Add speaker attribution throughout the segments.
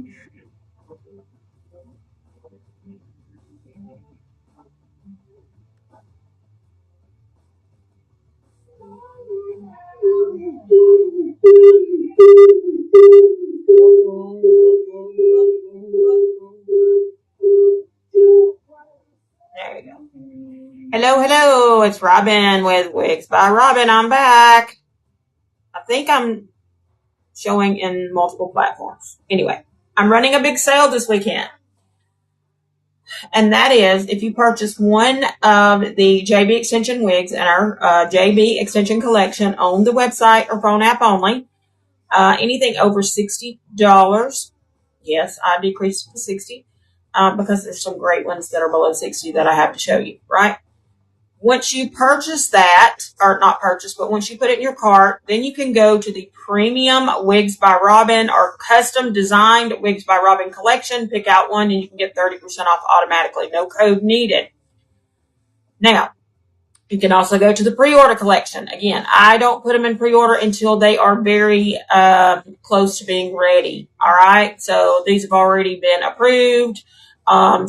Speaker 1: There you go. Hello, hello. It's Robin with Wigs by Robin. I'm back. I think I'm showing in multiple platforms. Anyway, I'm running a big sale this weekend. And that is if you purchase one of the JB Extension wigs in our JB Extension collection on the website or phone app only, anything over $60. Yes, I decreased to 60 because there's some great ones that are below 60 that I have to show you, right? Once you purchase that, or not purchase, but once you put it in your cart, then you can go to the premium Wigs by Robin or custom designed Wigs by Robin collection, pick out one, and you can get 30% off automatically. No code needed. Now, you can also go to the pre-order collection. Again, I don't put them in pre-order until they are very close to being ready. All right. So these have already been approved.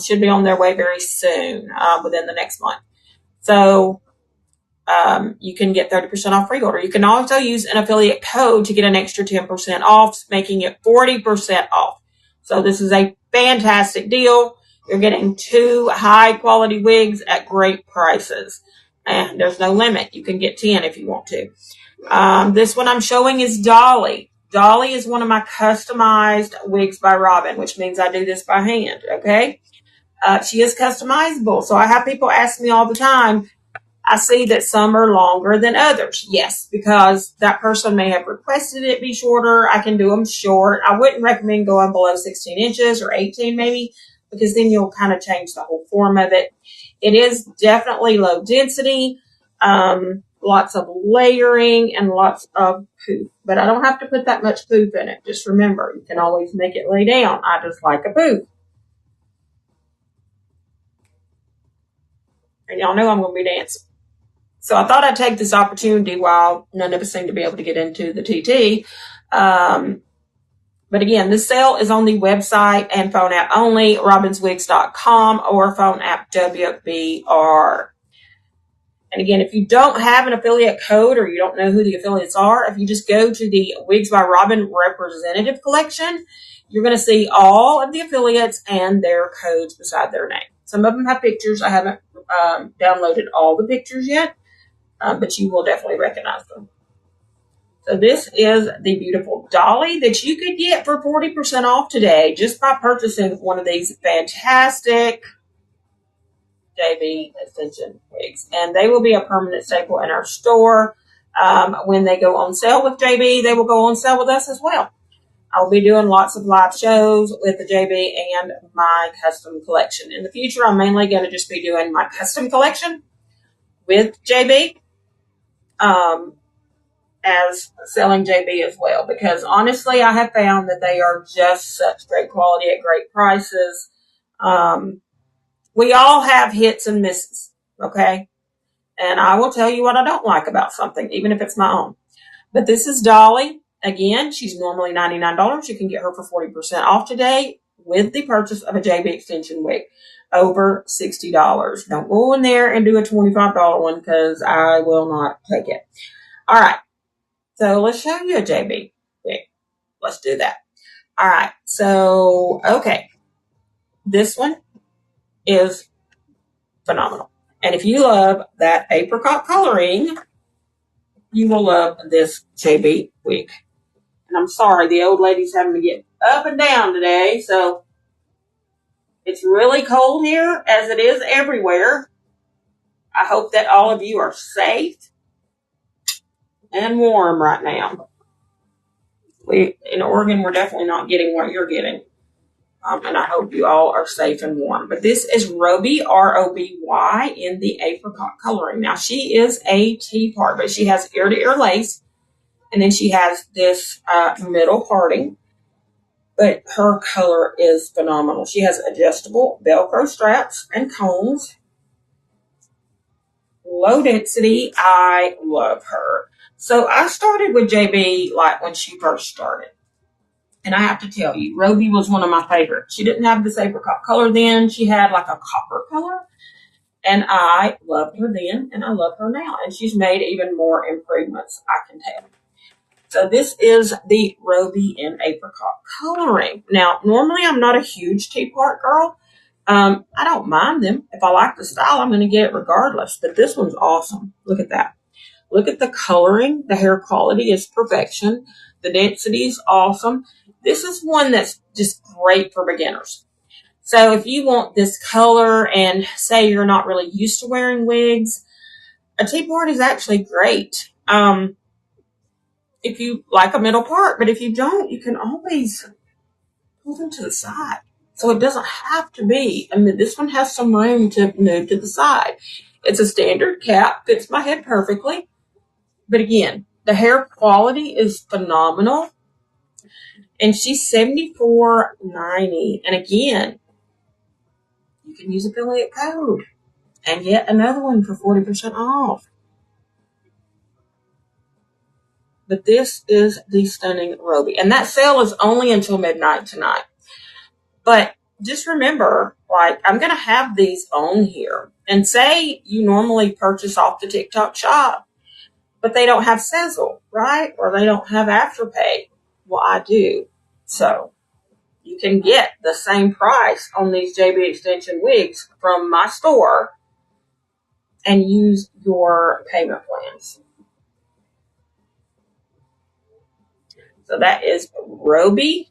Speaker 1: Should be on their way very soon, within the next month. So you can get 30% off pre-order. You can also use an affiliate code to get an extra 10% off, making it 40% off. So this is a fantastic deal. You're getting 2 high-quality wigs at great prices. And there's no limit. You can get 10 if you want to. This one I'm showing is Dolly. Dolly is one of my customized Wigs by Robin, which means I do this by hand, okay? She is customizable. So I have people ask me all the time, I see that some are longer than others. Yes, because that person may have requested it be shorter. I can do them short. I wouldn't recommend going below 16 inches or 18 maybe, because then you'll kind of change the whole form of it. It is definitely low density, lots of layering and lots of poof. But I don't have to put that much poof in it. Just remember, you can always make it lay down. I just like a poof. And y'all know I'm going to be dancing. So I thought I'd take this opportunity while none of us seem to be able to get into the TT. But again, this sale is on the website and phone app only, robinswigs.com or phone app WBR. And again, if you don't have an affiliate code or you don't know who the affiliates are, if you just go to the Wigs by Robin representative collection, you're going to see all of the affiliates and their codes beside their name. Some of them have pictures. I haven't downloaded all the pictures yet, but you will definitely recognize them. So this is the beautiful Dolly that you could get for 40% off today just by purchasing one of these fantastic JB Extension wigs. And they will be a permanent staple in our store. When they go on sale with JB, they will go on sale with us as well. I'll be doing lots of live shows with the JB and my custom collection. In the future, I'm mainly going to just be doing my custom collection with JB. As selling JB as well, because honestly, I have found that they are just such great quality at great prices. We all have hits and misses, okay? And I will tell you what I don't like about something, even if it's my own. But this is Dolly. Again, she's normally $99. You can get her for 40% off today with the purchase of a JB Extension wig over $60. Don't go in there and do a $25 one because I will not take it. All right. So let's show you a JB wig. Let's do that. All right. So, okay. This one is phenomenal. And if you love that apricot coloring, you will love this JB wig. And I'm sorry, the old lady's having to get up and down today. So it's really cold here, as it is everywhere. I hope that all of you are safe and warm right now. In Oregon, we're definitely not getting what you're getting. And I hope you all are safe and warm. But this is Roby, R-O-B-Y, in the apricot coloring. Now, she is a T-part, but she has ear-to-ear lace. And then she has this middle parting. But her color is phenomenal. She has adjustable Velcro straps and combs. Low density. I love her. So I started with JB like when she first started. And I have to tell you, Roby was one of my favorites. She didn't have this apricot color then. She had like a copper color. And I loved her then, and I love her now. And she's made even more improvements, I can tell. So this is the Roby and apricot coloring. Now, normally I'm not a huge tea part girl. I don't mind them. If I like the style, I'm going to get it regardless. But this one's awesome. Look at that. Look at the coloring. The hair quality is perfection. The density is awesome. This is one that's just great for beginners. So if you want this color and say you're not really used to wearing wigs, a T-part is actually great. If you like a middle part, but if you don't, you can always pull them to the side. So it doesn't have to be. I mean, this one has some room to move to the side. It's a standard cap, fits my head perfectly. But again, the hair quality is phenomenal. And she's $74.90. And again, you can use affiliate code and get another one for 40% off. But this is the stunning Roby. And that sale is only until midnight tonight. But just remember, like, I'm going to have these on here. And say you normally purchase off the TikTok shop, but they don't have Sezzle, right? Or they don't have Afterpay. Well, I do. So you can get the same price on these JB Extension wigs from my store and use your payment plans. So that is Roby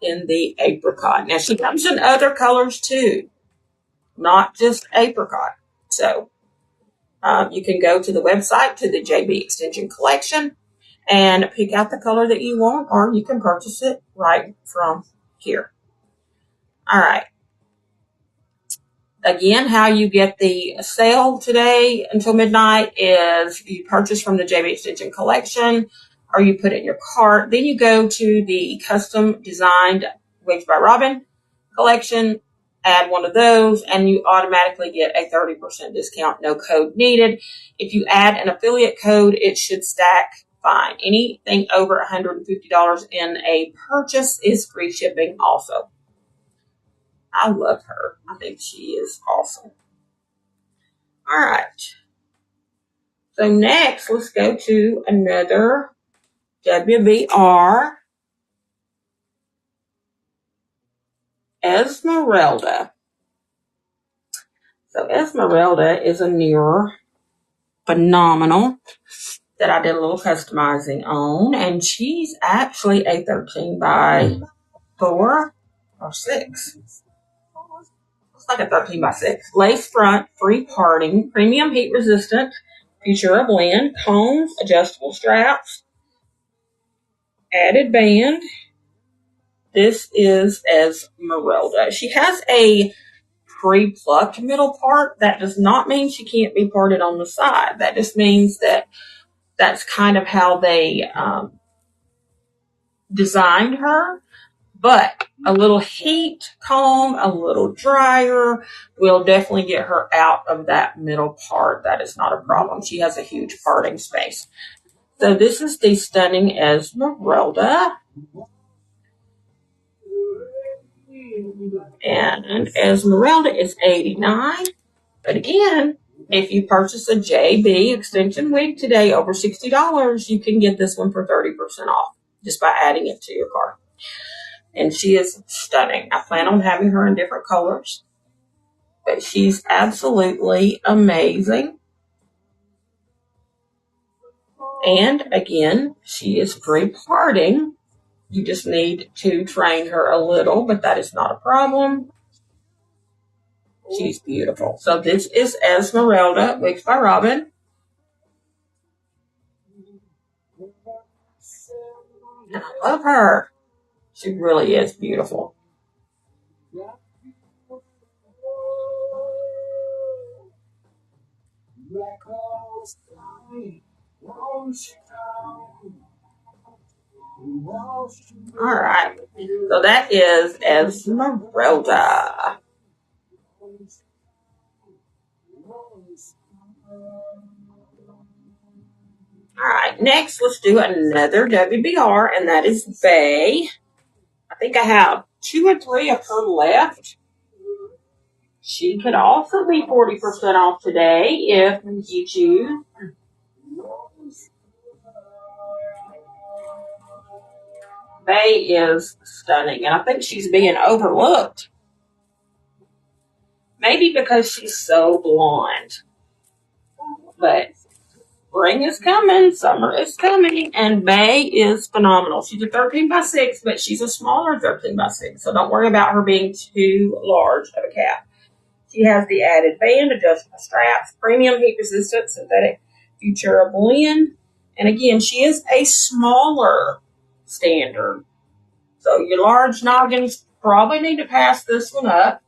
Speaker 1: in the apricot. Now, she comes in other colors too, not just apricot. So you can go to the website, to the JB Extension collection, and pick out the color that you want, or you can purchase it right from here. All right. Again, how you get the sale today until midnight is you purchase from the JB Extension collection, or you put it in your cart. Then you go to the custom designed Wigs by Robin collection, add one of those, and you automatically get a 30% discount, no code needed. If you add an affiliate code, it should stack fine. Anything over $150 in a purchase is free shipping also. I love her. I think she is awesome. All right. So next, let's go to another WBR Esmeralda. So Esmeralda is a newer phenomenal that I did a little customizing on, and she's actually a 13 by 4 or 6. Looks like a 13 by 6. Lace front, free parting, premium heat resistant, Futura blend, combs, adjustable straps, added band. This is Esmeralda. She has a pre-plucked middle part. That does not mean she can't be parted on the side. That just means that that's kind of how they designed her. But a little heat comb, a little dryer will definitely get her out of that middle part. That is not a problem. She has a huge parting space. So this is the stunning Esmeralda. And Esmeralda is $89. But again, if you purchase a JB extension wig today over $60, you can get this one for 30% off just by adding it to your cart. And she is stunning. I plan on having her in different colors, but she's absolutely amazing. And again, she is free parting. You just need to train her a little, but that is not a problem. She's beautiful. So this is Esmeralda, Wigs by Robin. And I love her. She really is beautiful. All right. So that is Esmeralda. All right, next let's do another WBR, and that is Bay. I think I have 2 or 3 of her left. She could also be 40% off today if you choose. Bay is stunning, and I think she's being overlooked. Maybe because she's so blonde. But spring is coming, summer is coming, and Bay is phenomenal. She's a 13 by 6, but she's a smaller 13 by 6, so don't worry about her being too large of a cap. She has the added band, adjustable straps, premium heat resistant synthetic Futura blend, and again, she is a smaller standard. So your large noggins probably need to pass this one up,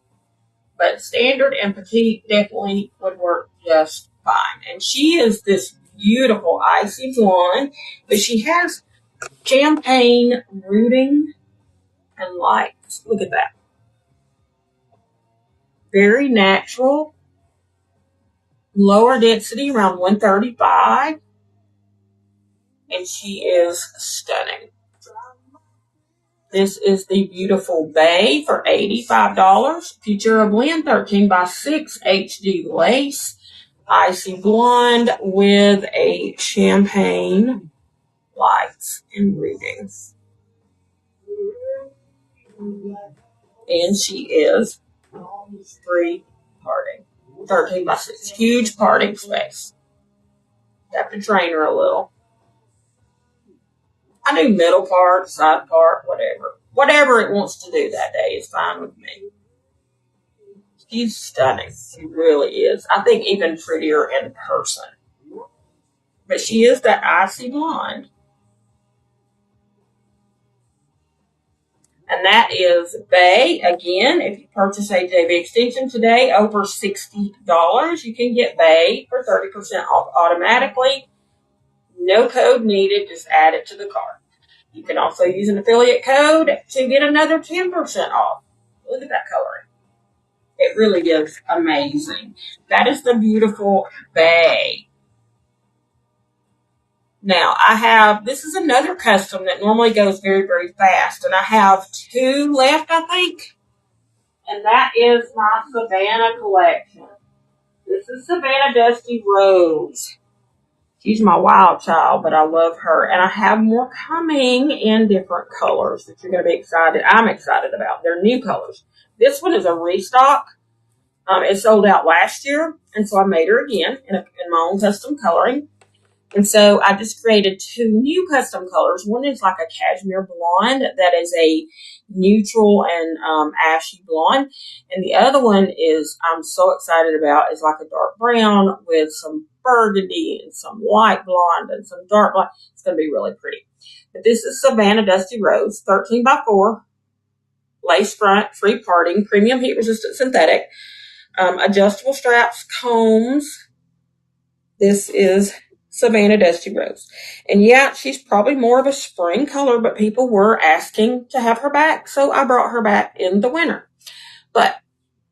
Speaker 1: but standard and petite definitely would work just fine. And she is this beautiful icy blonde, but she has champagne rooting and lights. Look at that. Very natural. Lower density, around 135. And she is stunning. This is the beautiful Bay for $85. Futura blend, 13 by 6 HD lace. Icy blonde with a champagne lights and rooting. And she is free parting. 13 by 6. Huge parting space. Have to train her a little. I do middle part, side part, whatever. Whatever it wants to do that day is fine with me. She's stunning. She really is. I think even prettier in person. But she is that icy blonde. And that is Bay. Again, if you purchase a JB extension today over $60, you can get Bay for 30% off automatically. No code needed. Just add it to the cart. You can also use an affiliate code to get another 10% off. Look at that coloring. It really is amazing. That is the beautiful Bay. Now, this is another custom that normally goes very, very fast. And I have 2 left, I think. And that is my Savannah collection. This is Savannah Dusty Rose. She's my wild child, but I love her. And I have more coming in different colors that you're going to be excited. I'm excited about. They're new colors. This one is a restock. It sold out last year, and so I made her again in my own custom coloring. And so I just created 2 new custom colors. One is like a cashmere blonde that is a neutral and ashy blonde. And the other one is, I'm so excited about, is like a dark brown with some burgundy and some light blonde and some dark blonde. It's going to be really pretty. But this is Savannah Dusty Rose, 13 by 4, lace front, free parting, premium heat resistant synthetic, adjustable straps, combs. This is Savannah Dusty Rose. And yeah, she's probably more of a spring color, but people were asking to have her back, so I brought her back in the winter. But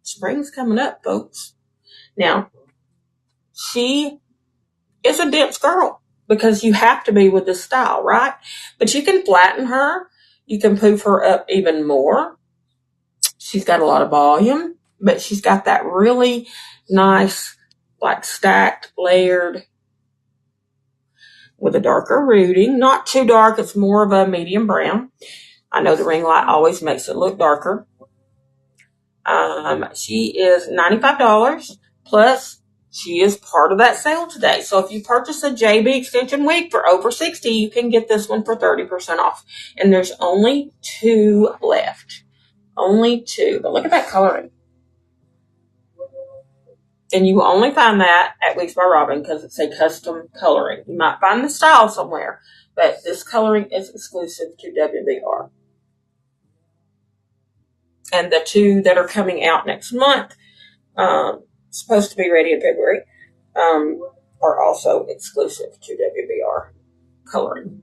Speaker 1: spring's coming up, folks. Now, she is a dense girl because you have to be with this style, right? But you can flatten her. You can poof her up even more. She's got a lot of volume, but she's got that really nice, like stacked, layered, with a darker rooting. Not too dark. It's more of a medium brown. I know the ring light always makes it look darker. She is $95 plus she is part of that sale today. So if you purchase a JB extension wig for over $60, you can get this one for 30% off. And there's only 2 left. Only 2. But look at that coloring. And you will only find that at Wigs by Robin because it's a custom coloring. You might find the style somewhere, but this coloring is exclusive to WBR. And the 2 that are coming out next month, supposed to be ready in February, are also exclusive to WBR coloring.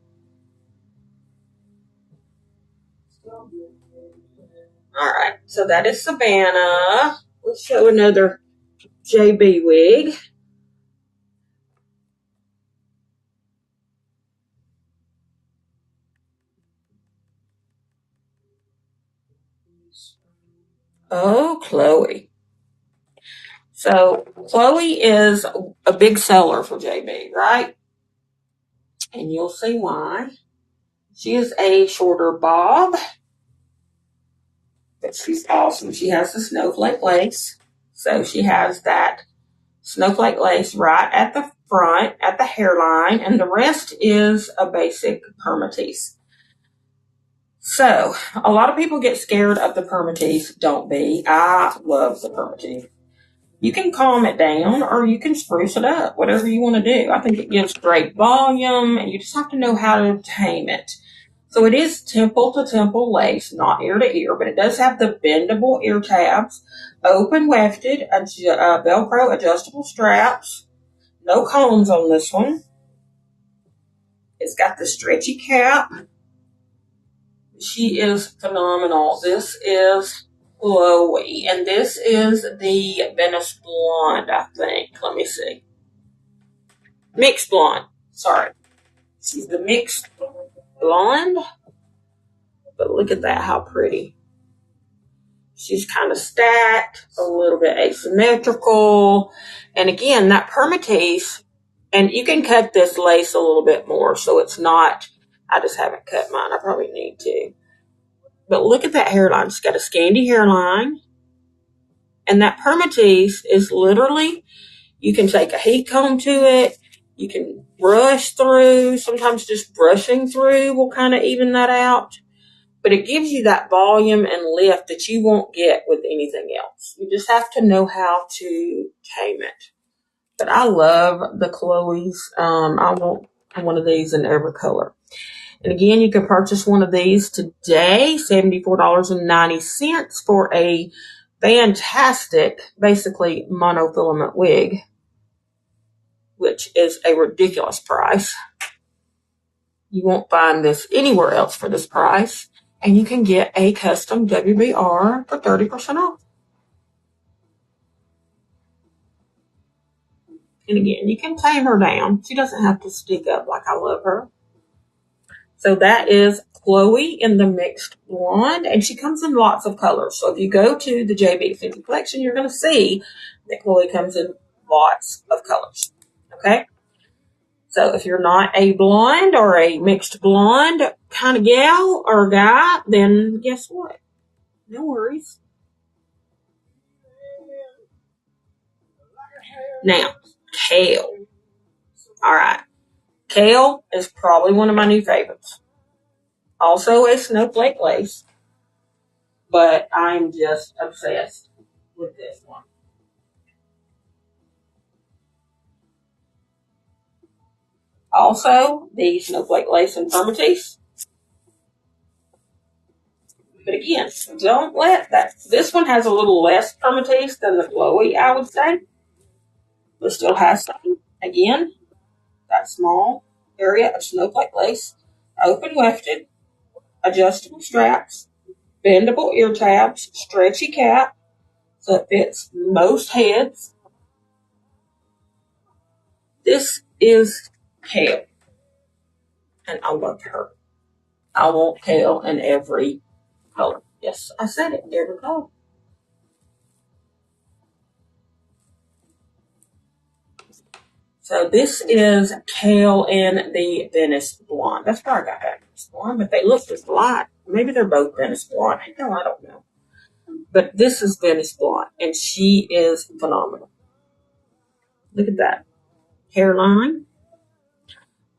Speaker 1: All right, so that is Savannah. Let's show another JB wig. Oh, Chloe. So Chloe is a big seller for JB, right? And you'll see why. She is a shorter bob, but she's awesome. She has the snowflake lace. So she has that snowflake lace right at the front, at the hairline, and the rest is a basic permatease. So, a lot of people get scared of the permatease. Don't be. I love the permatease. You can calm it down or you can spruce it up, whatever you want to do. I think it gives great volume and you just have to know how to tame it. So it is temple to temple lace, not ear to ear, but it does have the bendable ear tabs, open wefted, Velcro adjustable straps, no combs on this one. It's got the stretchy cap. She is phenomenal. This is Chloe, and this is the Venice Blonde, I think. Let me see. Mixed Blonde. Sorry. She's the Mixed Blonde. But look at that, how pretty. She's kind of stacked, a little bit asymmetrical. And again, that permatease, and you can cut this lace a little bit more so it's not, I just haven't cut mine. I probably need to. But look at that hairline. It's got a scandy hairline. And that permatease is literally, you can take a heat comb to it. You can brush through. Sometimes just brushing through will kind of even that out. But it gives you that volume and lift that you won't get with anything else. You just have to know how to tame it. But I love the Chloe's. I want one of these in every color. And again, you can purchase one of these today, $74.90 for a fantastic, basically monofilament wig, which is a ridiculous price. You won't find this anywhere else for this price. And you can get a custom WBR for 30% off. And again, you can tame her down. She doesn't have to stick up like I love her. So that is Chloe in the Mixed Blonde, and she comes in lots of colors. So if you go to the JB Fenty collection, you're going to see that Chloe comes in lots of colors. Okay? So if you're not a blonde or a mixed blonde kind of gal or guy, then guess what? No worries. Now, kale. All right. Kale is probably one of my new favorites. Also a snowflake lace, but I'm just obsessed with this one. Also, the snowflake lace and permatease. But again, don't let that. This one has a little less permatease than the Chloe, I would say. But still has some. Again, that small area of snowflake lace, open wefted, adjustable straps, bendable ear tabs, stretchy cap, so it fits most heads. This is Kale, and I love her. I want Kale in every color. Yes, I said it, every color. So this is Kale in the Venice Blonde. That's where I got that Venice Blonde, but they look just alike. Maybe they're both Venice Blonde. No, I don't know. But this is Venice Blonde, and she is phenomenal. Look at that hairline.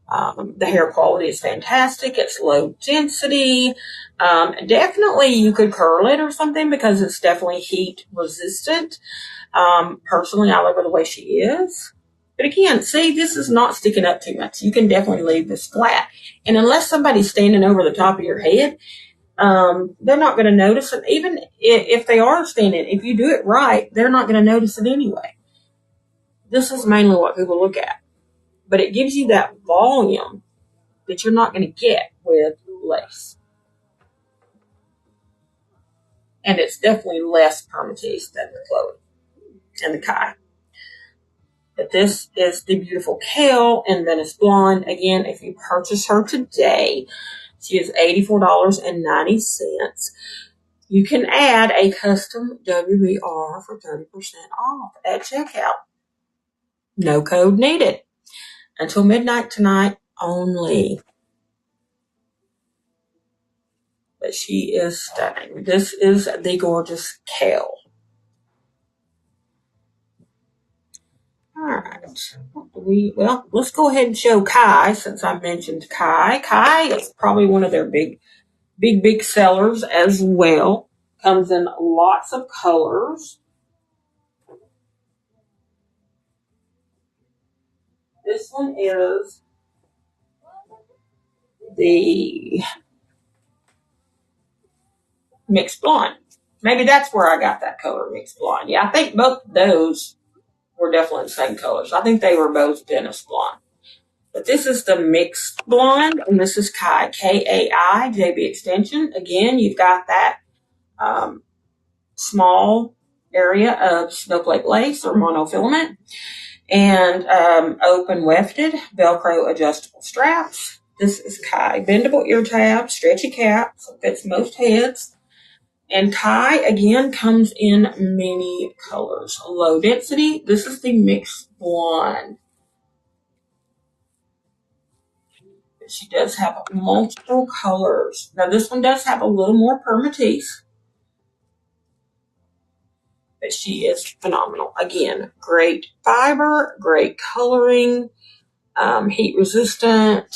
Speaker 1: The hair quality is fantastic. It's low density. Definitely you could curl it or something because it's definitely heat resistant. Personally, I love her the way she is. But again, see, this is not sticking up too much. You can definitely leave this flat. And unless somebody's standing over the top of your head, they're not going to notice it. Even if they are standing, if you do it right, they're not going to notice it anyway. This is mainly what people look at. But it gives you that volume that you're not going to get with lace. And it's definitely less permatease than the Chloe and the Kai. But this is the beautiful Kale in Venice Blonde. Again, if you purchase her today, she is $84.90. you can add a custom WBR for 30% off at checkout. No code needed. Until midnight tonight only. But she is stunning. This is the gorgeous Kale. Alright. Well, let's go ahead and show Kai since I mentioned Kai. Kai is probably one of their big sellers as well. Comes in lots of colors. This one is the mixed blonde. Maybe that's where I got that color, mixed blonde. Yeah, I think both of those were definitely the same colors. I think they were both dentist blonde. But this is the mixed blonde, and this is Kai, Kai, JB extension. Again, you've got that small area of snowflake lace or monofilament, and open wefted Velcro adjustable straps. This is Kai, bendable ear tab, stretchy cap, so fits most heads. And Kai, again, comes in many colors. Low density, this is the mixed blonde. She does have multiple colors. Now, this one does have a little more permatease, but she is phenomenal. Again, great fiber, great coloring, heat resistant,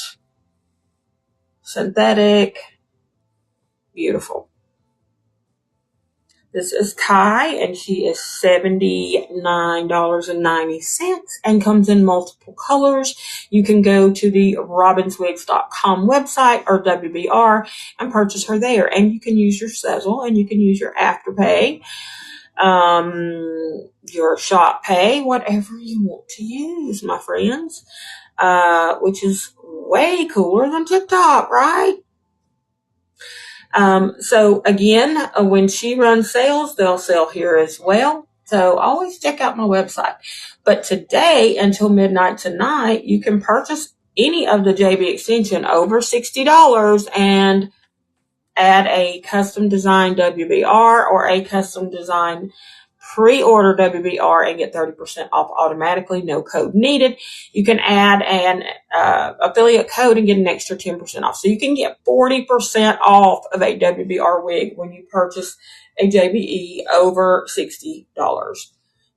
Speaker 1: synthetic, beautiful. This is Kai, and she is $79.90 and comes in multiple colors. You can go to the robinswigs.com website or WBR and purchase her there. And you can use your Sezzle, and you can use your Afterpay, your Shop Pay, whatever you want to use, my friends, which is way cooler than TikTok, right? So again, when she runs sales, they'll sell here as well. So always check out my website. But today until midnight tonight, you can purchase any of the JB extension over $60 and add a custom design WBR or a custom design pre-order WBR and get 30% off automatically. No code needed. You can add an affiliate code and get an extra 10% off. So you can get 40% off of a WBR wig when you purchase a JBE over $60,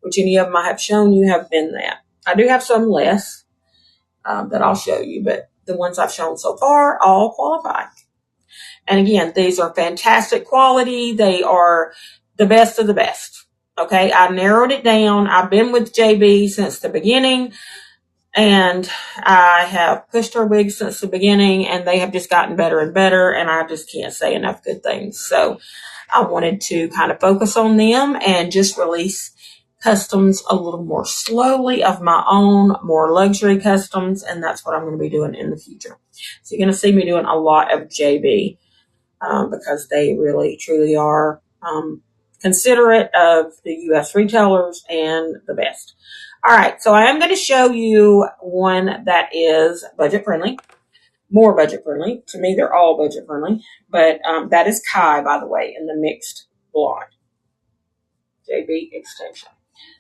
Speaker 1: which any of them I have shown you have been that. I do have some less that I'll show you, but the ones I've shown so far all qualify. And again, these are fantastic quality. They are the best of the best. Okay, I narrowed it down. I've been with JB since the beginning, and I have pushed her wigs since the beginning, and they have just gotten better and better, and I just can't say enough good things. So I wanted to kind of focus on them and just release customs a little more slowly of my own, more luxury customs, and that's what I'm going to be doing in the future. So you're going to see me doing a lot of JB because they really, truly are considerate of the U.S. retailers and the best. All right, so I am going to show you one that is budget friendly, more budget friendly. To me, they're all budget friendly, but that is Kai, by the way, in the mixed blonde JB extension.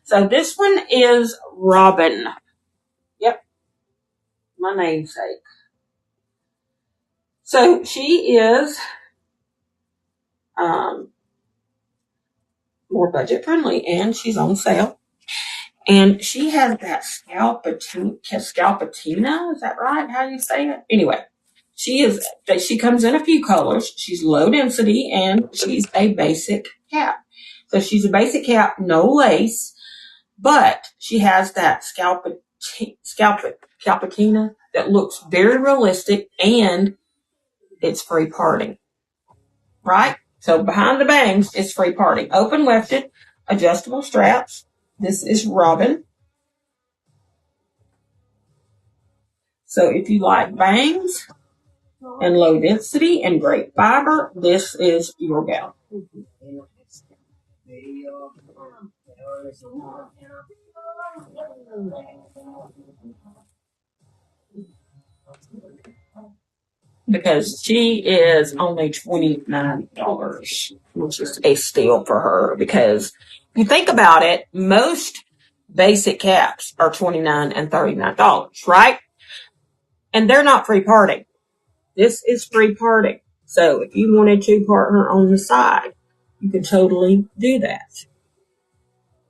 Speaker 1: So this one is Robin. Yep, my namesake. So she is more budget friendly, and she's on sale. And she has that scalpatina. Is that right? How you say it? Anyway, she comes in a few colors. She's low density, and she's a basic cap. So she's a basic cap, no lace, but she has that scalpatina that looks very realistic, and it's free parting. Right? So behind the bangs, it's free parting. Open wefted, adjustable straps. This is Robin. So if you like bangs and low density and great fiber, this is your gal. because she is only $29, which is a steal for her. Because if you think about it, most basic caps are $29 and $39, right? And they're not free parting. This is free parting. So if you wanted to partner on the side, you could totally do that.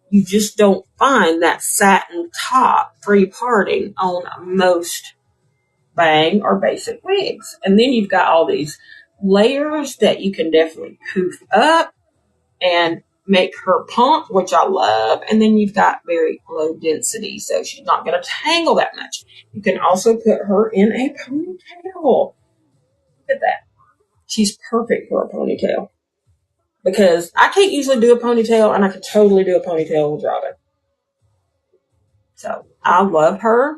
Speaker 1: You just don't find that satin top free parting on most bang or basic wigs. And then you've got all these layers that you can definitely poof up and make her pump, which I love. And then you've got very low density, so she's not going to tangle that much. You can also put her in a ponytail. Look at that. She's perfect for a ponytail. Because I can't usually do a ponytail, and I could totally do a ponytail with Robin. So I love her.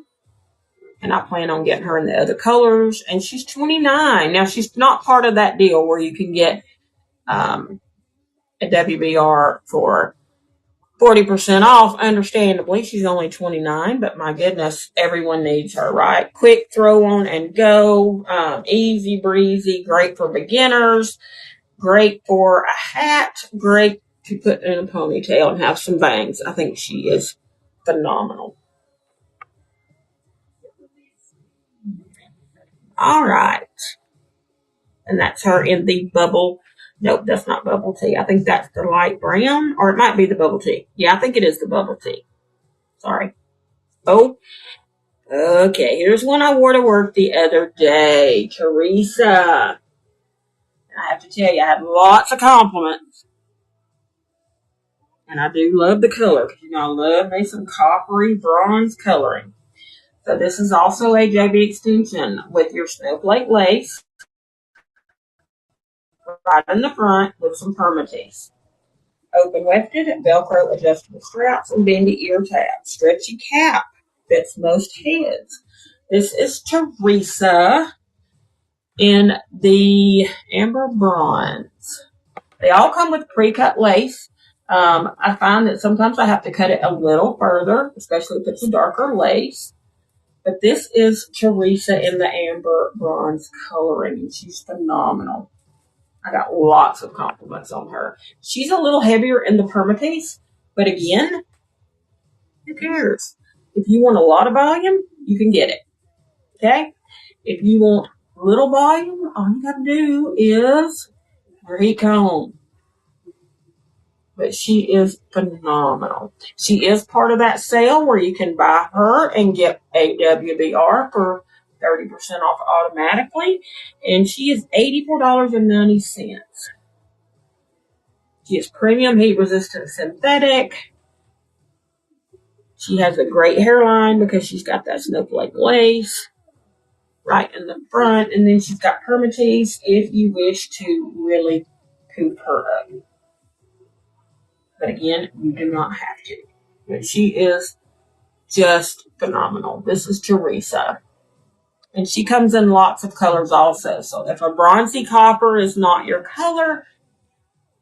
Speaker 1: And I plan on getting her in the other colors. And she's 29. Now, she's not part of that deal where you can get a WBR for 40% off. Understandably, she's only 29. But my goodness, everyone needs her, right? Quick throw on and go. Easy breezy. Great for beginners. Great for a hat. Great to put in a ponytail and have some bangs. I think she is phenomenal. All right. And that's her in the bubble. Nope, that's not bubble tea. I think that's the light brown, or it might be the bubble tea. Yeah, I think it is the bubble tea. Sorry. Oh, okay. Here's one I wore to work the other day. Teresa. I have to tell you, I had lots of compliments. And I do love the color, because, I love me some coppery bronze coloring. So this is also a JB extension with your snowflake lace right in the front with some permatease. Open wefted, Velcro adjustable straps, and bendy ear tabs. Stretchy cap fits most heads. This is Teresa in the amber bronze. They all come with pre-cut lace. I find that sometimes I have to cut it a little further, especially if it's a darker lace. But this is Teresa in the amber bronze coloring, and she's phenomenal. I got lots of compliments on her. She's a little heavier in the permatease, but again, who cares? If you want a lot of volume, you can get it. Okay? If you want little volume, all you gotta do is recomb. But she is phenomenal. She is part of that sale where you can buy her and get a WBR for 30% off automatically. And she is $84.90. She is premium heat resistant synthetic. She has a great hairline because she's got that snowflake lace right in the front. And then she's got permatease if you wish to really poof her up. But again, you do not have to. But she is just phenomenal. This is Teresa. And she comes in lots of colors also. So if a bronzy copper is not your color,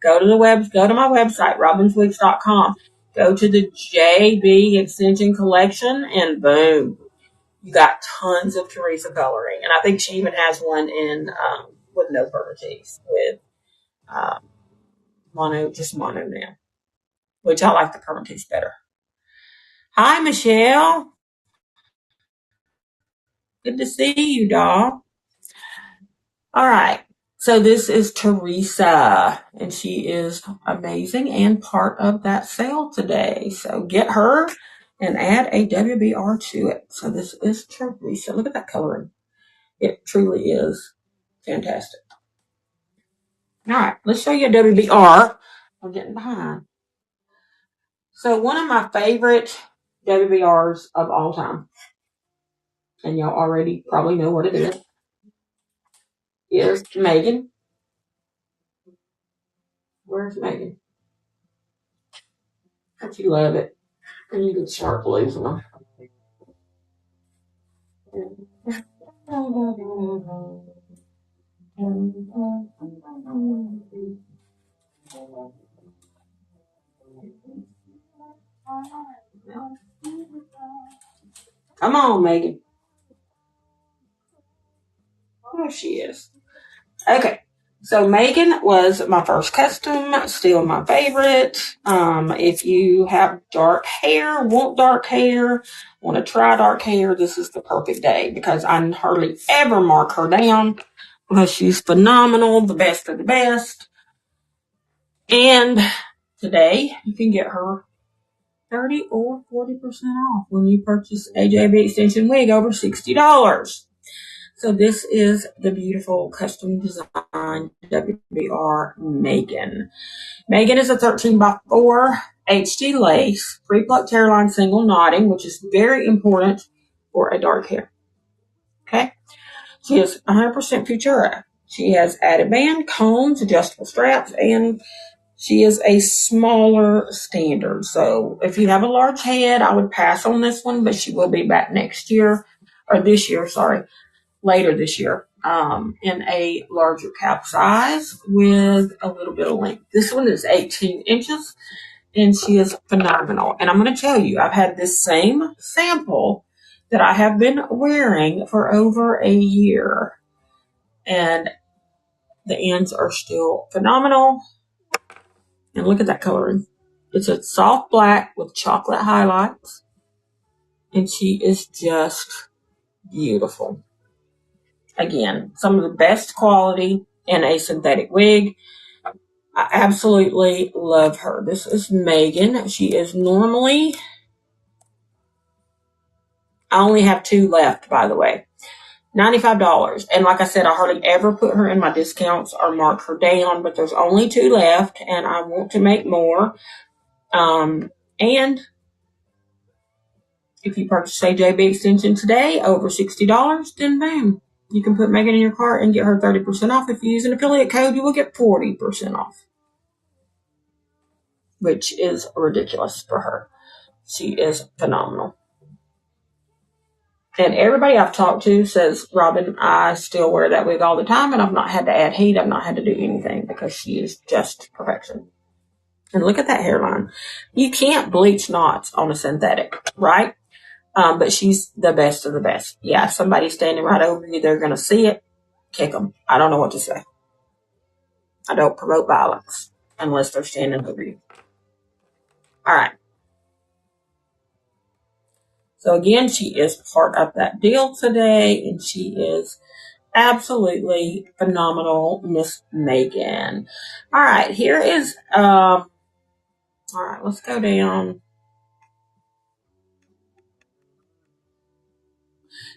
Speaker 1: go to my website, robinswigs.com. Go to the JB Extension Collection, and boom, you got tons of Teresa coloring. And I think she even has one in with no permatease, with mono now, which I like the permatease better. Hi, Michelle. Good to see you, doll. All right. So this is Teresa, and she is amazing and part of that sale today. So get her and add a WBR to it. So this is Teresa. Look at that coloring. It truly is fantastic. All right, let's show you a WBR. We're getting behind. So one of my favorite WBRs of all time, and y'all already probably know what it is Megan. Where's Megan? Don't you love it? And you get sharp blues on. Come on, Megan. There she is. Okay. So Megan was my first custom, still my favorite. If you have dark hair, want dark hair, want to try dark hair, this is the perfect day because I hardly ever mark her down because she's phenomenal, the best of the best. And today you can get her 30 or 40% off when you purchase a JB extension wig over $60. So this is the beautiful custom design WBR Megan. Megan is a 13 by 4 HD lace, pre-plucked hairline single knotting, which is very important for a dark hair. Okay. She is 100% Futura. She has added band, combs, adjustable straps, and she is a smaller standard. So if you have a large head, I would pass on this one, but she will be back next year, or this year, sorry, later this year, in a larger cap size with a little bit of length. This one is 18 inches and she is phenomenal. And I'm going to tell you, I've had this same sample that I have been wearing for over a year and the ends are still phenomenal. And look at that coloring. It's a soft black with chocolate highlights and she is just beautiful. Again, some of the best quality in a synthetic wig. I absolutely love her. This is Megan. She is normally, I only have 2 left, by the way. $95. And like I said, I hardly ever put her in my discounts or mark her down, but there's only 2 left and I want to make more. And if you purchase a JB extension today over $60, then boom. You can put Megan in your cart and get her 30% off. If you use an affiliate code, you will get 40% off, which is ridiculous for her. She is phenomenal. And everybody I've talked to says, Robin, I still wear that wig all the time and I've not had to add heat. I've not had to do anything because she is just perfection. And look at that hairline. You can't bleach knots on a synthetic, right? But she's the best of the best. Yeah, if somebody's standing right over you, they're going to see it. Kick them. I don't know what to say. I don't promote violence unless they're standing over you. All right. So again, she is part of that deal today, and she is absolutely phenomenal, Miss Megan. All right, here is, all right, let's go down.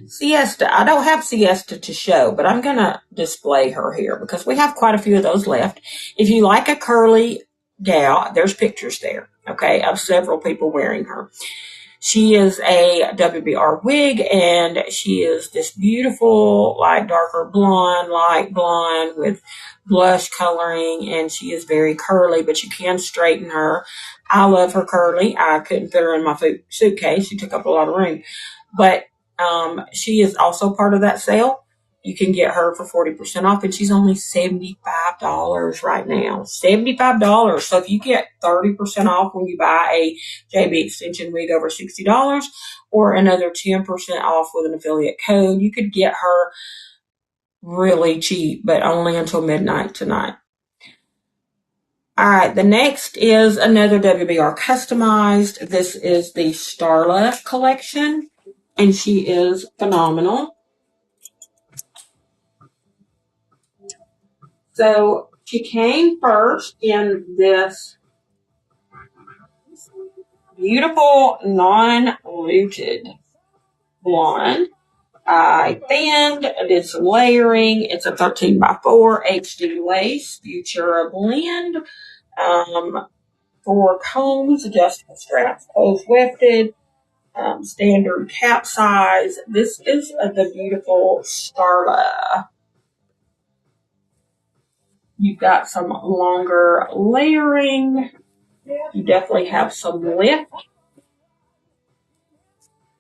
Speaker 1: Siesta. I don't have Siesta to show, but I'm going to display her here because we have quite a few of those left. If you like a curly gal, there's pictures there, okay, of several people wearing her. She is a WBR wig, and she is this beautiful, like darker blonde, light blonde with blush coloring, and she is very curly, but you can straighten her. I love her curly. I couldn't fit her in my suitcase. She took up a lot of room. But she is also part of that sale. You can get her for 40% off, and she's only $75 right now. $75. So if you get 30% off when you buy a JB extension wig over $60 or another 10% off with an affiliate code, you could get her really cheap, but only until midnight tonight. All right, the next is another WBR customized. This is the Starla collection, and she is phenomenal. So she came first in this beautiful non-rooted blonde. I thinned, did some layering. It's a 13 by 4 HD lace, Futura blend. 4 combs, adjustable straps, closed wefted, standard cap size. This is the beautiful Starla. You've got some longer layering. You definitely have some lift,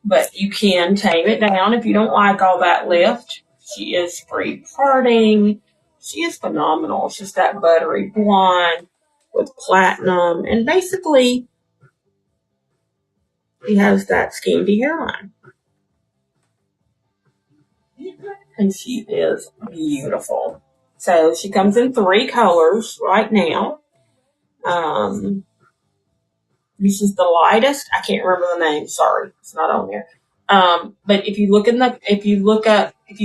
Speaker 1: but you can tame it down if you don't like all that lift. She is free parting. She is phenomenal. It's just that buttery blonde with platinum, and basically she has that scanty hairline. And she is beautiful. So she comes in 3 colors right now. This is the lightest. I can't remember the name. Sorry, it's not on there. But if you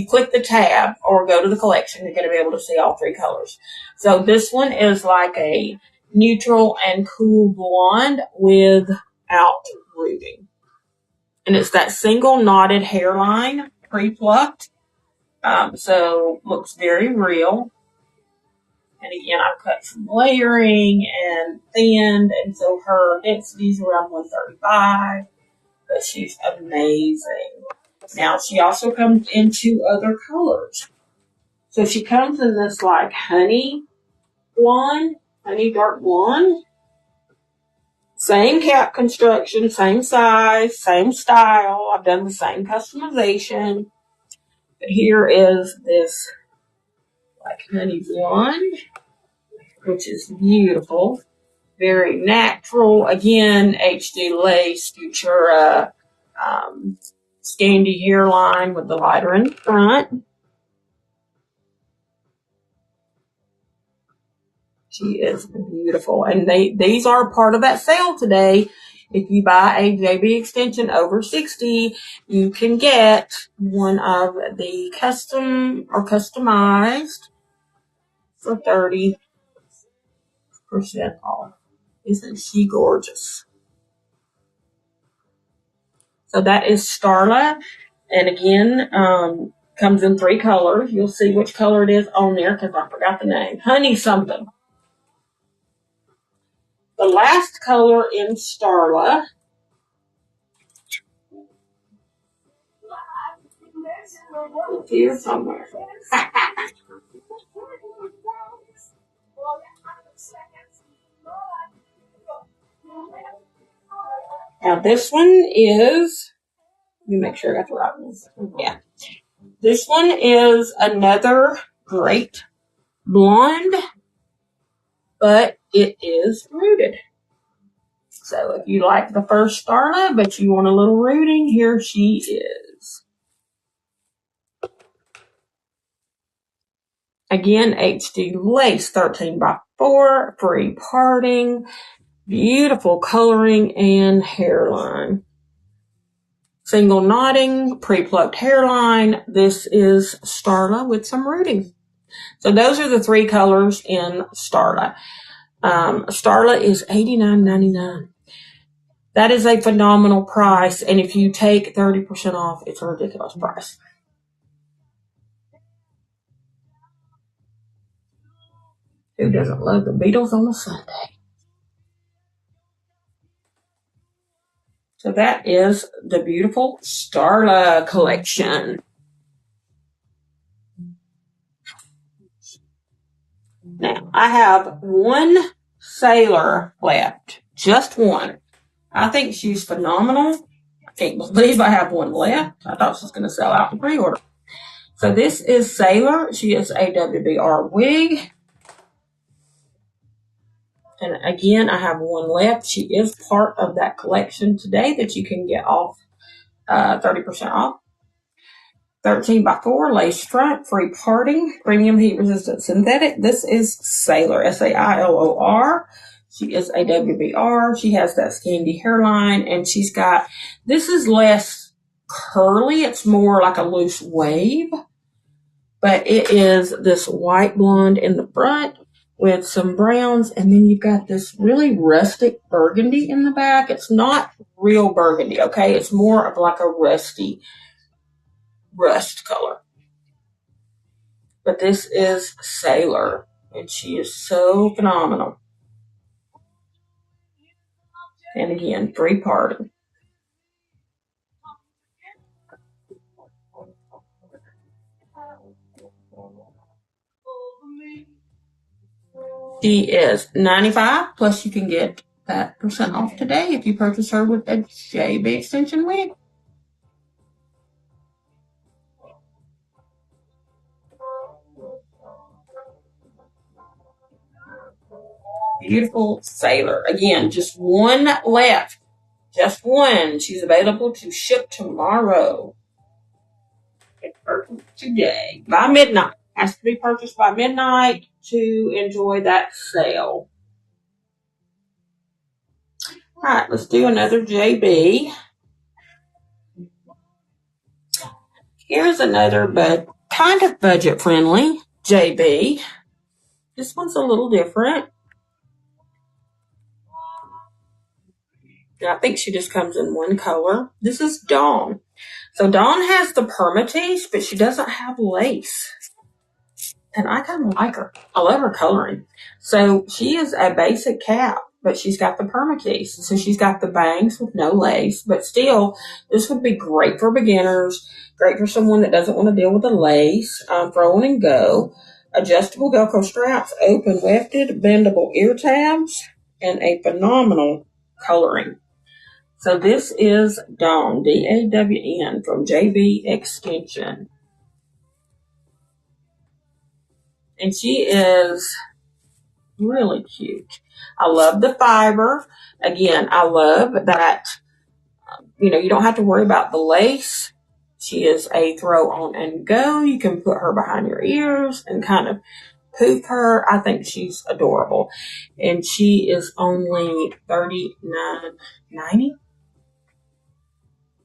Speaker 1: click the tab or go to the collection, you're going to be able to see all 3 colors. So this one is like a neutral and cool blonde without rooting. And it's that single knotted hairline, pre-plucked. So looks very real. And again, I've cut some layering and thinned, and so her density is around 135. But she's amazing. Now, she also comes in 2 other colors. So she comes in this like honey dark blonde. Same cap construction, same size, same style. I've done the same customization. But here is this like honey blonde, which is beautiful. Very natural. Again, HD lace, Futura, Scandi hairline with the lighter in front. She is beautiful. And these are part of that sale today. If you buy a JB extension over 60, you can get one of the custom or customized for 30% off. Isn't she gorgeous? So that is Starla. And again, comes in 3 colors. You'll see which color it is on there because I forgot the name. Honey something. The last color in Starla is here somewhere. Now this one is, let me make sure I got the right one. Yeah. This one is another great blonde, but it is rooted. So if you like the first Starla, but you want a little rooting, here she is. Again, HD lace, 13x4, free parting, beautiful coloring and hairline. Single knotting, pre-plucked hairline. This is Starla with some rooting. So those are the 3 colors in Starla. Starla is $89.99. That is a phenomenal price, and if you take 30% off, it's a ridiculous price. Who doesn't love the Beatles on a Sunday? So that is the beautiful Starla collection. Now, I have one Sailor left. Just one. I think she's phenomenal. I can't believe I have one left. I thought she was going to sell out in pre-order. So this is Sailor. She is a WBR wig. And again, I have one left. She is part of that collection today that you can get off 30% off. 13x4 lace front, free parting, premium heat resistant synthetic. This is Sailor, Sailor. She is a WBR. She has that Scandi hairline, and she's got, this is less curly. It's more like a loose wave, but it is this white blonde in the front with some browns, and then you've got this really rustic burgundy in the back. It's not real burgundy, okay? It's more of like a rusty rust color. But this is Sailor, and she is so phenomenal. And again, free parting. She is $95, plus you can get that % off today if you purchase her with a JB extension wig. Beautiful Sailor. Again, just one left. Just one. She's available to ship tomorrow. It's purchased today by midnight. Has to be purchased by midnight to enjoy that sale. All right, let's do another JB. Here's another, but kind of budget friendly JB. This one's a little different. I think she just comes in one color. This is Dawn. So Dawn has the permatease, but she doesn't have lace. And I kind of like her. I love her coloring. So she is a basic cap, but she's got the permatease. So she's got the bangs with no lace, but still, this would be great for beginners, great for someone that doesn't want to deal with the lace. Throw on and go. Adjustable Velcro straps, open wefted, bendable ear tabs, and a phenomenal coloring. So this is Dawn, D-A-W-N, from JB Extension. And she is really cute. I love the fiber. Again, I love that, you don't have to worry about the lace. She is a throw on and go. You can put her behind your ears and kind of poof her. I think she's adorable. And she is only $39.90.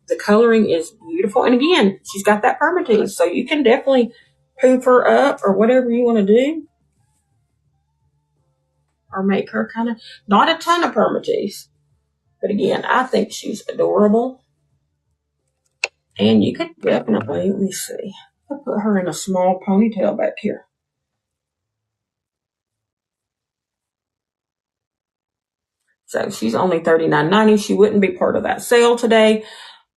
Speaker 1: The coloring is beautiful. And again, she's got that permatease, so you can definitely poof her up or whatever you want to do. Or make her kind of, not a ton of permatease. But again, I think she's adorable. And you could definitely, let me see. I'll put her in a small ponytail back here. So she's only $39.90. She wouldn't be part of that sale today,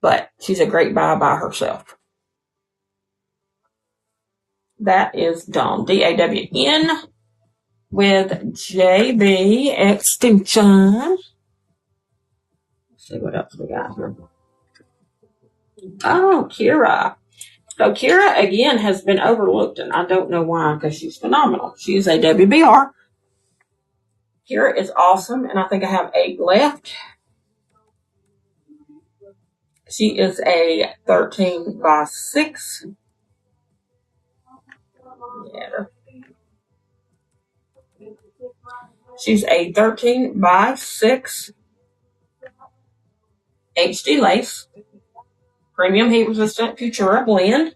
Speaker 1: but she's a great buy by herself. That is Dawn, D-A-W-N, with JB Extension. Let's see what else we got here. Oh, Kira. So Kira, again, has been overlooked, and I don't know why, because she's phenomenal. She is a WBR. Kira is awesome, and I think I have 8 left. She is a 13 by 6. Yeah. She's a 13 by 6 HD lace, premium heat resistant Futura blend,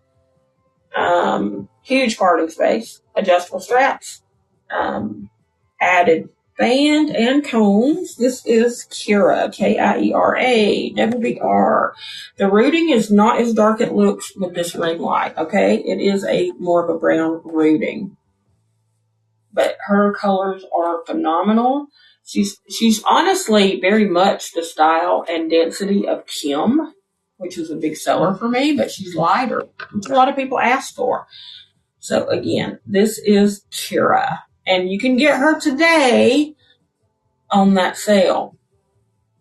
Speaker 1: huge parting space, adjustable straps, added band and combs. This is Kira, Kiera, WBR. The rooting is not as dark as it looks with this ring light, okay? It is a more of a brown rooting. But her colors are phenomenal. She's honestly very much the style and density of Kim, which is a big seller for me, but she's lighter, which a lot of people ask for. So again, this is Kira. And you can get her today on that sale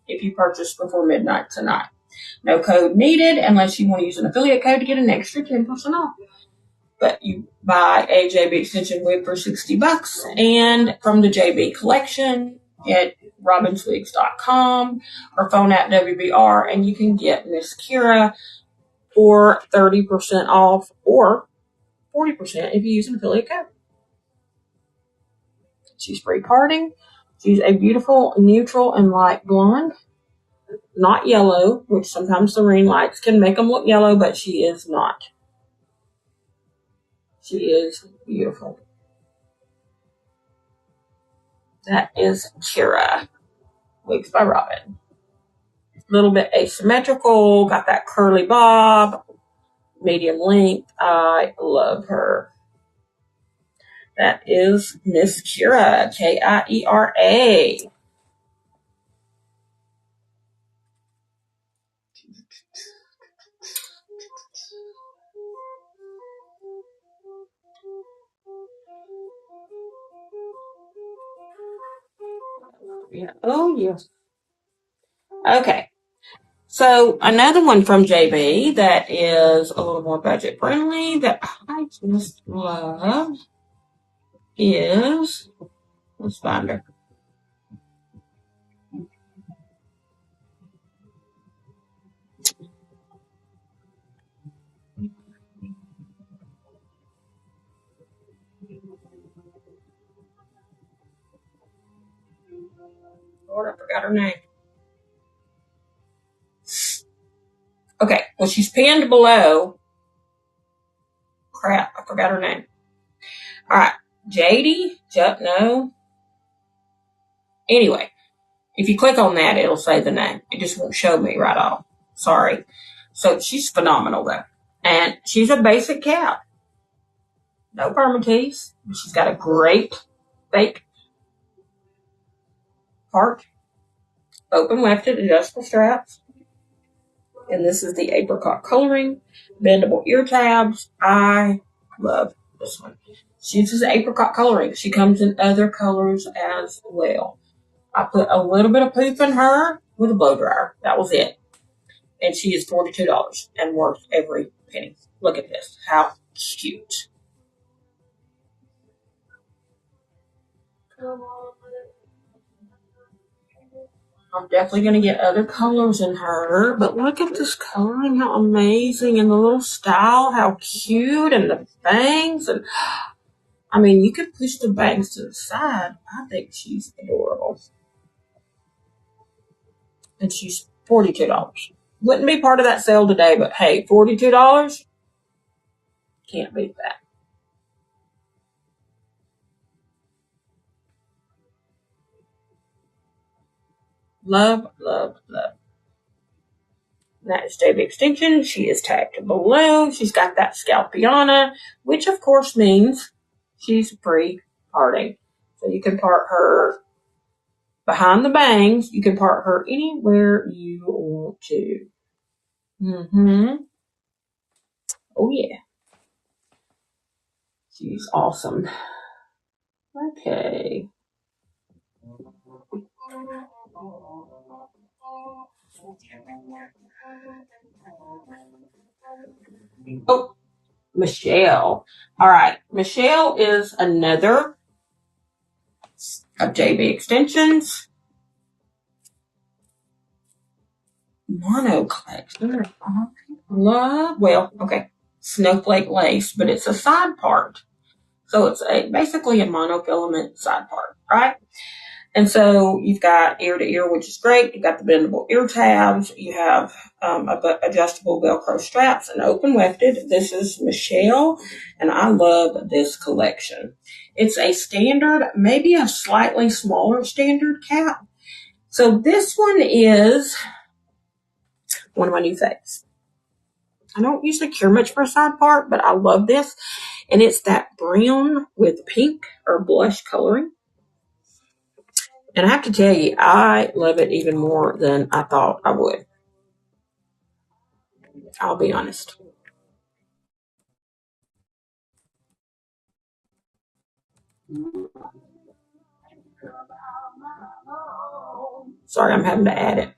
Speaker 1: if you purchase before midnight tonight. No code needed unless you want to use an affiliate code to get an extra 10% off. But you buy a JB extension wig for $60 and from the JB collection at robinswigs.com or phone at WBR, and you can get Miss Kira for 30% off or 40% if you use an affiliate code. She's free parting. She's a beautiful neutral and light blonde, not yellow, which sometimes the ring lights can make them look yellow, but she is not. She is beautiful. That is Kira, Wigs by Robin. A little bit asymmetrical, got that curly bob, medium length. I love her. That is Miss Kira, Kiera. Yeah. Oh, yes. Okay. So another one from JB that is a little more budget friendly that I just love is, let's find her. Lord, I forgot her name. Okay, well, she's pinned below. Crap, I forgot her name. All right, JD? No. Anyway, if you click on that, it'll say the name. It just won't show me right off. Sorry. So she's phenomenal, though. And she's a basic cat. No permatease. She's got a great fake part. Open wefted adjustable straps. And this is the apricot coloring. Bendable ear tabs. I love this one. She uses apricot coloring. She comes in other colors as well. I put a little bit of poop in her with a blow dryer. That was it. And she is $42 and worth every penny. Look at this. How cute. I'm definitely going to get other colors in her. But look at this coloring. How amazing. And the little style. How cute. And the bangs. And I mean, you could push the bangs to the side. I think she's adorable. And she's $42. Wouldn't be part of that sale today, but hey, $42? Can't beat that. Love, love, love. That is JB Extension. She is tagged below. She's got that Scalpiana, which of course means she's pre-parting. So you can part her behind the bangs. You can part her anywhere you want to. Oh, yeah. She's awesome. Okay. Oh, Michelle. All right. Michelle is another of JB Extensions. Mono collection. Love. Well, okay. Snowflake lace, but it's a side part. So it's basically a monofilament side part, right? And so you've got ear to ear, which is great. You've got the bendable ear tabs. You have adjustable Velcro straps and open wefted. This is Michelle, and I love this collection. It's a standard, maybe a slightly smaller standard cap. So this one is one of my new faves. I don't usually care much for a side part, but I love this. And it's that brown with pink or blush coloring. And I have to tell you, I love it even more than I thought I would. I'll be honest. Sorry, I'm having to add it.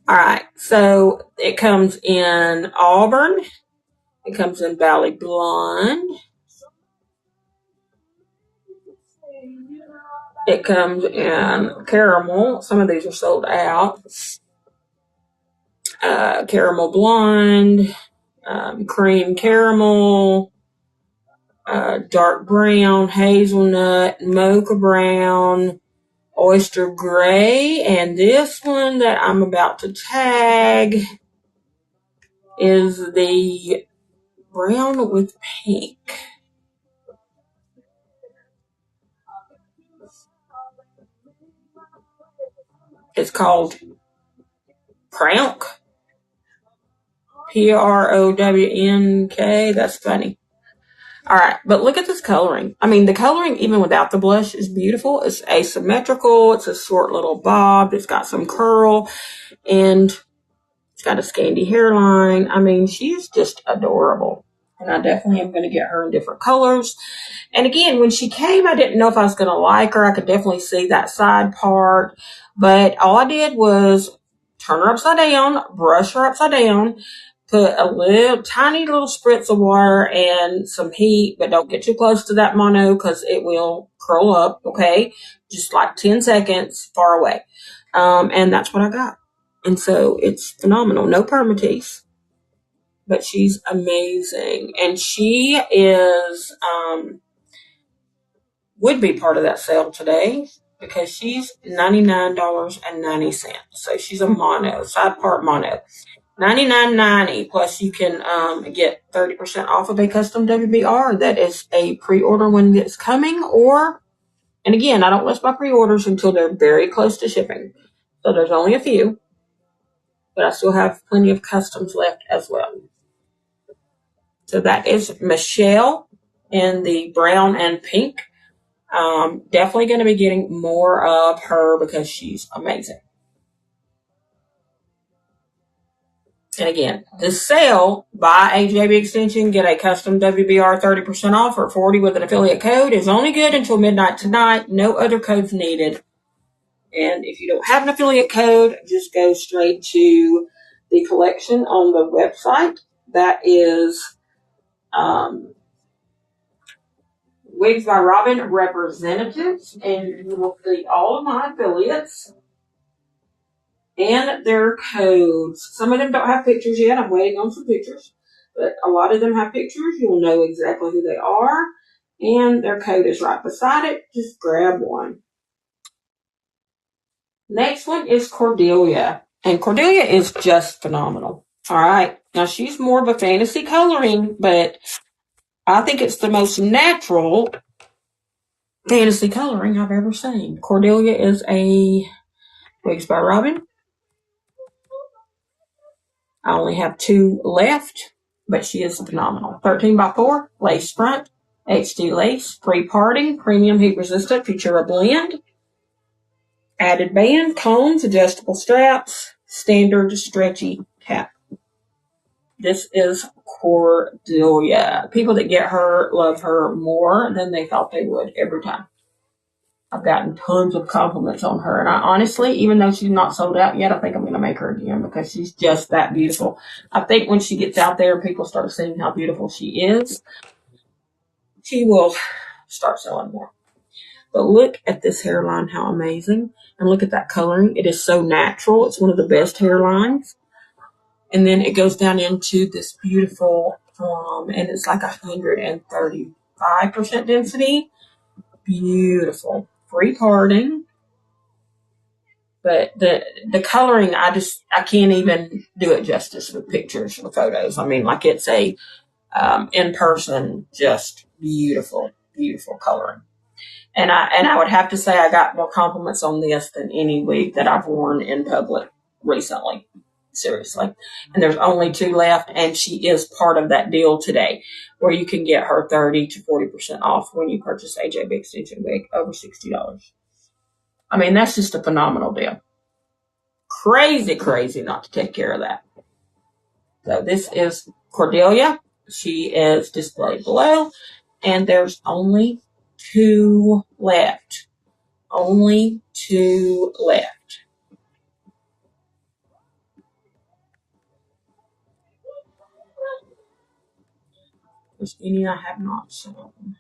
Speaker 1: All right, so it comes in auburn. It comes in Valley Blonde. It comes in caramel. Some of these are sold out. Caramel blonde, cream caramel, dark brown, hazelnut, mocha brown, oyster gray, and this one that I'm about to tag is the brown with pink. It's called Pronk. PROWNK. That's funny. All right, but look at this coloring. I mean, the coloring, even without the blush, is beautiful. It's asymmetrical. It's a short little bob. It's got some curl, and it's got a scanty hairline. I mean, she's just adorable. And I definitely am going to get her in different colors. And again, when she came, I didn't know if I was going to like her. I could definitely see that side part. But all I did was turn her upside down, brush her upside down, put a little tiny little spritz of water and some heat, but don't get too close to that mono because it will curl up, okay? Just like 10 seconds far away. And that's what I got. And so it's phenomenal. No permatease. But she's amazing. And she is, would be part of that sale today, because she's $99.90. So she's a mono, side part mono. $99.90 plus you can get 30% off of a custom WBR. That is a pre-order when it's coming, and again, I don't list my pre-orders until they're very close to shipping. So there's only a few, but I still have plenty of customs left as well. So that is Michelle in the brown and pink. Definitely going to be getting more of her because she's amazing. And again, the sale, buy a JB extension, get a custom WBR 30% off or 40 with an affiliate code is only good until midnight tonight. No other codes needed. And if you don't have an affiliate code, just go straight to the collection on the website. That is Wigs by Robin Representatives, and you will see all of my affiliates and their codes. Some of them don't have pictures yet. I'm waiting on some pictures. But a lot of them have pictures. You'll know exactly who they are. And their code is right beside it. Just grab one. Next one is Cordelia. And Cordelia is just phenomenal. All right. Now, she's more of a fantasy coloring, but I think it's the most natural fantasy coloring I've ever seen. Cordelia is a Wigs by Robin. I only have 2 left, but she is phenomenal. 13x4, lace front, HD lace, free parting, premium heat resistant, Futura blend, added band, combs, adjustable straps, standard stretchy cap. This is Cordelia. People that get her love her more than they thought they would every time. I've gotten tons of compliments on her. And I honestly, even though she's not sold out yet, I think I'm going to make her again because she's just that beautiful. I think when she gets out there and people start seeing how beautiful she is, she will start selling more. But look at this hairline, how amazing. And look at that coloring. It is so natural. It's one of the best hairlines. And then it goes down into this beautiful, and it's like 135% density. Beautiful. Free parting. But the coloring, I can't even do it justice with pictures or photos. I mean, like it's a in person, just beautiful, beautiful coloring. And I would have to say I got more compliments on this than any wig that I've worn in public recently. Seriously. And there's only 2 left, and she is part of that deal today where you can get her 30 to 40% off when you purchase a JB extension wig over $60. I mean, that's just a phenomenal deal. Crazy, crazy not to take care of that. So this is Cordelia. She is displayed below, and there's only 2 left. Only 2 left. There's any I have not shown.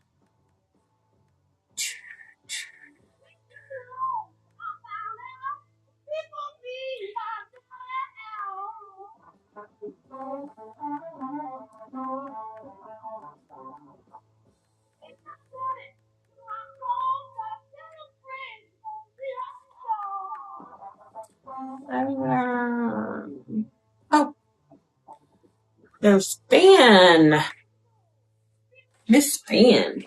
Speaker 1: Oh, there's Fan. Miss Fan.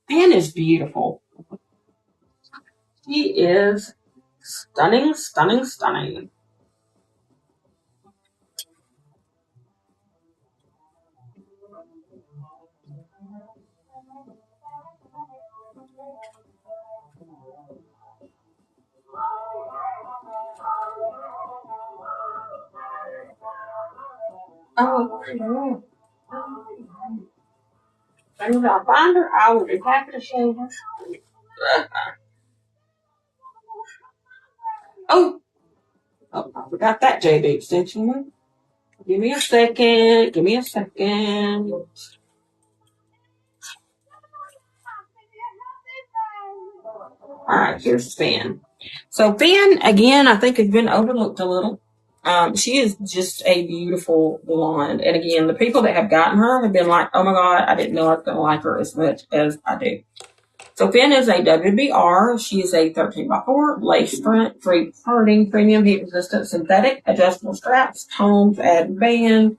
Speaker 1: Fan is beautiful. She is stunning, stunning, stunning. Oh, as soon as I find her, I will be happy to show her. Oh, I forgot that JB extension one. Give me a second. Give me a second. All right, here's Fan. So Fan, again, I think has been overlooked a little. She is just a beautiful blonde. And again, the people that have gotten her have been like, oh my God, I didn't know I was going to like her as much as I do. So Finn is a WBR. She is a 13x4 lace front, free parting, premium heat resistant synthetic, adjustable straps, combs, add band,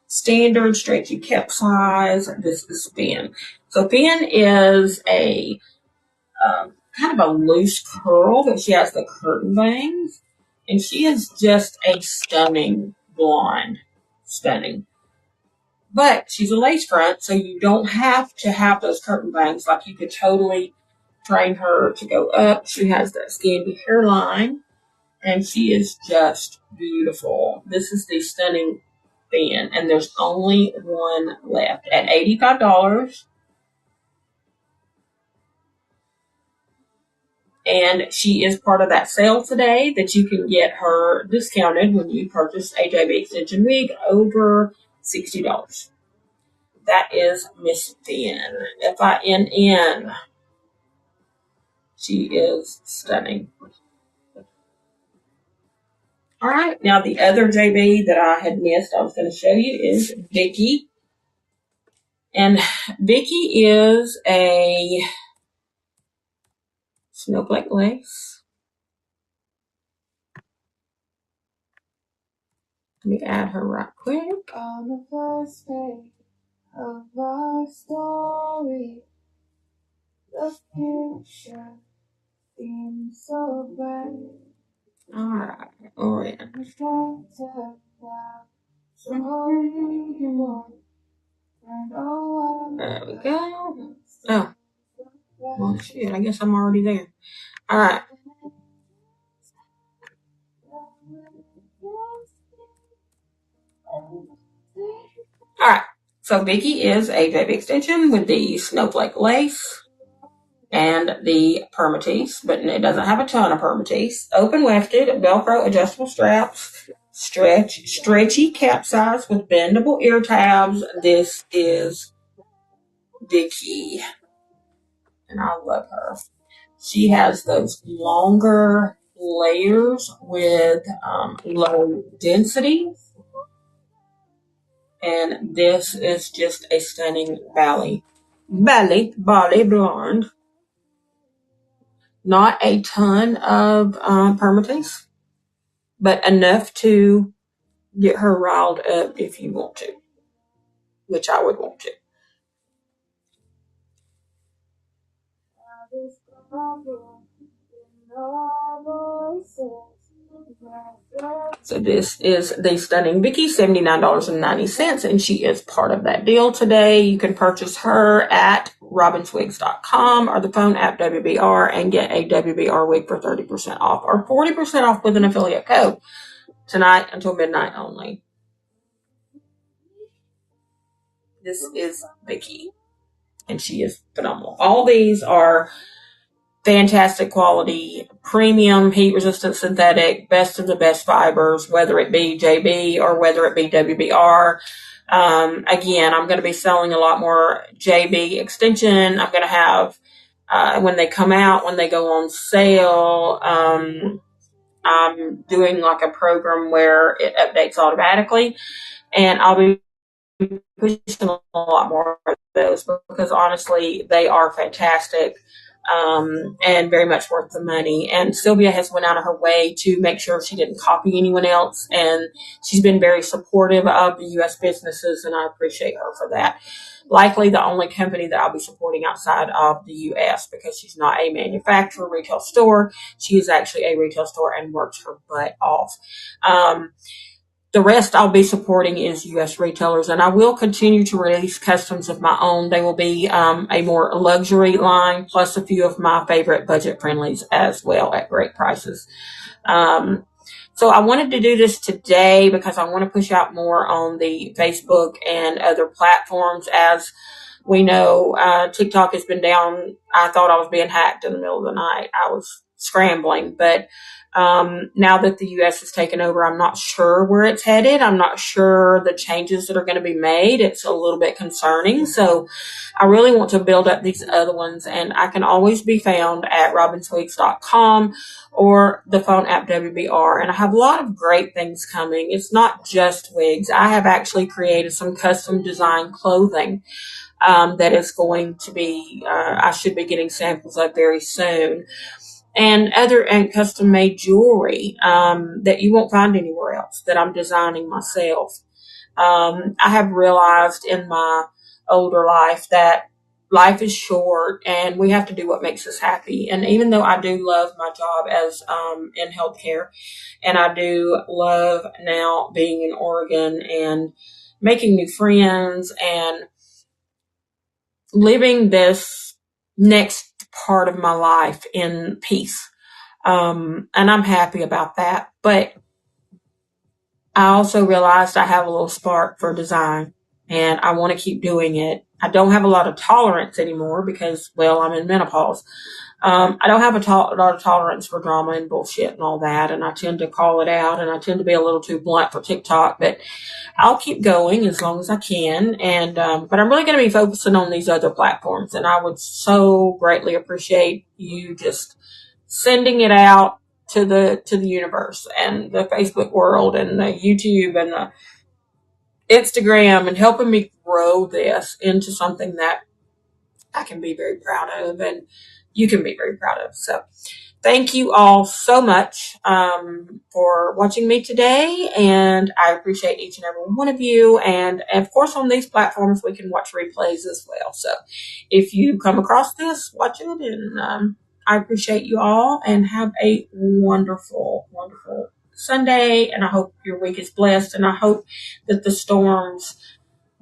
Speaker 1: standard stretchy cap size. This is Finn. So Finn is a kind of a loose curl, but she has the curtain bangs, and she is just a stunning blonde. Stunning. But she's a lace front, so you don't have to have those curtain bangs. Like, you could totally train her to go up. She has that scanty hairline, and she is just beautiful. This is the stunning Finn, and there's only one left at $85. And she is part of that sale today that you can get her discounted when you purchase a JB extension wig over $60. That is Miss Finn. Finn. She is stunning. All right. Now, the other JB that I had missed, I was going to show you, is Vicky. And Vicky is a snowflake lace. Let me add her right quick.
Speaker 2: On the first day of our story, the future seems so bright.
Speaker 1: All right. Oh, yeah. There we go. Oh. Well, shit. I guess I'm already there. All right. All right. So Vicky is a JB extension with the snowflake lace and the permatease, but it doesn't have a ton of permatease. Open wefted, Velcro adjustable straps, stretchy cap size with bendable ear tabs. This is Vicky, and I love her. She has those longer layers with low density. And this is just a stunning Bali blonde. Not a ton of permatease, but enough to get her riled up if you want to, which I would want to. So this is the stunning Vicky, $79.90, and she is part of that deal today. You can purchase her at robinswigs.com or the phone app WBR and get a WBR wig for 30% off or 40% off with an affiliate code tonight until midnight only. This is Vicky, and she is phenomenal. All these are fantastic quality, premium, heat-resistant synthetic, best of the best fibers, whether it be JB or whether it be WBR. Again, I'm going to be selling a lot more JB extension. I'm going to have, when they come out, when they go on sale, I'm doing like a program where it updates automatically, and I'll be pushing a lot more of those because honestly, they are fantastic. And very much worth the money. And Sylvia has went out of her way to make sure she didn't copy anyone else. And she's been very supportive of the U.S. businesses, and I appreciate her for that. Likely the only company that I'll be supporting outside of the U.S. because she's not a manufacturer, retail store. She is actually a retail store and works her butt off. The rest I'll be supporting is U.S. retailers, and I will continue to release customs of my own. They will be a more luxury line, plus a few of my favorite budget friendlies as well at great prices. So I wanted to do this today because I want to push out more on the Facebook and other platforms. As we know, TikTok has been down. I thought I was being hacked in the middle of the night. I was scrambling, but now that the U.S. has taken over, I'm not sure where it's headed. I'm not sure the changes that are going to be made. It's a little bit concerning. So I really want to build up these other ones, and I can always be found at robinswigs.com or the phone app WBR. And I have a lot of great things coming. It's not just wigs. I have actually created some custom design clothing. that is going to be, I should be getting samples of very soon. And custom made jewelry that you won't find anywhere else that I'm designing myself. I have realized in my older life that life is short and we have to do what makes us happy. And even though I do love my job as in healthcare, and I do love now being in Oregon and making new friends and living this next part of my life in peace. And I'm happy about that. But I also realized I have a little spark for design and I want to keep doing it. I don't have a lot of tolerance anymore because, well, I'm in menopause. I don't have a lot of tolerance for drama and bullshit and all that. And I tend to call it out and I tend to be a little too blunt for TikTok, but I'll keep going as long as I can. And, but I'm really going to be focusing on these other platforms. And I would so greatly appreciate you just sending it out to the universe and the Facebook world and the YouTube and the Instagram and helping me grow this into something that I can be very proud of and you can be very proud of. So thank you all so much for watching me today, and I appreciate each and every one of you. And of course, on these platforms, we can watch replays as well. So if you come across this, watch it, and I appreciate you all, and have a wonderful, wonderful Sunday. And I hope your week is blessed, and I hope that the storms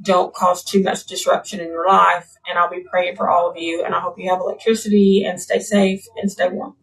Speaker 1: don't cause too much disruption in your life. And I'll be praying for all of you, and I hope you have electricity and stay safe and stay warm.